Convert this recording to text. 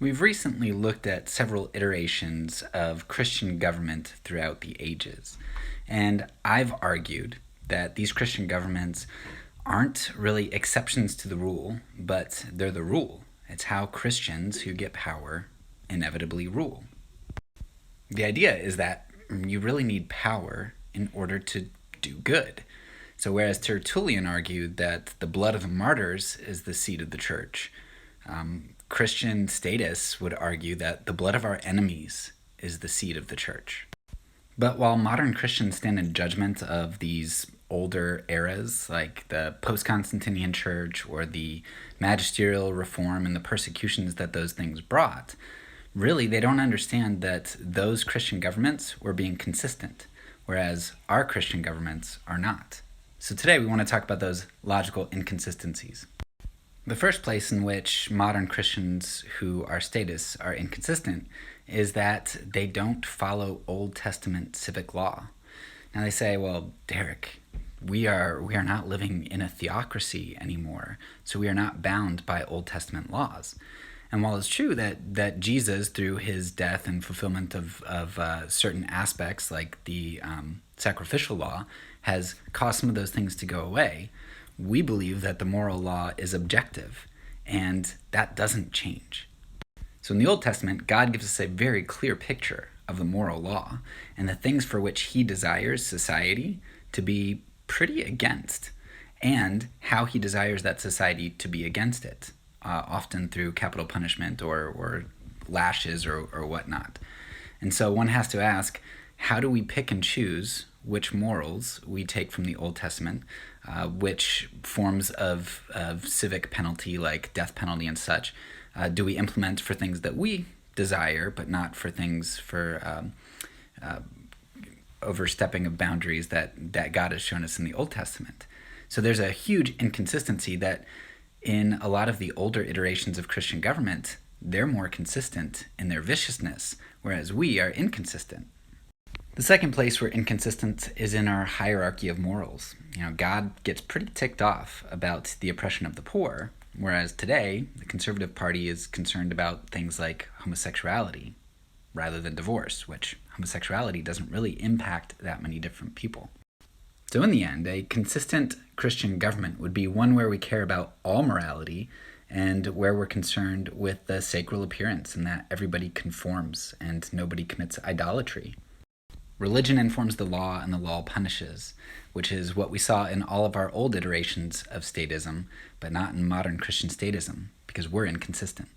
We've recently looked at several iterations of Christian government throughout the ages, and I've argued that these Christian governments aren't really exceptions to the rule, but they're the rule. It's how Christians who get power inevitably rule. The idea is that you really need power in order to do good. So, whereas Tertullian argued that the blood of the martyrs is the seat of the church, Christian statists would argue that the blood of our enemies is the seat of the church. But while modern Christians stand in judgment of these older eras, like the post-Constantinian church or the magisterial reform and the persecutions that those things brought, really they don't understand that those Christian governments were being consistent, whereas our Christian governments are not. So today we want to talk about those logical inconsistencies. The first place in which modern Christians who are statists are inconsistent is that they don't follow Old Testament civic law. Now they say, well, Derek, we are not living in a theocracy anymore, so we are not bound by Old Testament laws. And while it's true that Jesus, through his death and fulfillment of certain aspects like the sacrificial law, has caused some of those things to go away, we believe that the moral law is objective, and that doesn't change. So in the Old Testament, God gives us a very clear picture of the moral law and the things for which he desires society to be pretty against, and how he desires that society to be against it, often through capital punishment or lashes or whatnot. And so one has to ask, how do we pick and choose which morals we take from the Old Testament, which forms of civic penalty like death penalty and such do we implement for things that we desire, but not for things for overstepping of boundaries that God has shown us in the Old Testament. So there's a huge inconsistency that in a lot of the older iterations of Christian government, they're more consistent in their viciousness, whereas we are inconsistent. The second place we're inconsistent is in our hierarchy of morals. God gets pretty ticked off about the oppression of the poor, whereas today, the Conservative Party is concerned about things like homosexuality rather than divorce, which homosexuality doesn't really impact that many different people. So in the end, a consistent Christian government would be one where we care about all morality and where we're concerned with the sacral appearance and that everybody conforms and nobody commits idolatry. Religion informs the law and the law punishes, which is what we saw in all of our old iterations of statism, but not in modern Christian statism, because we're inconsistent.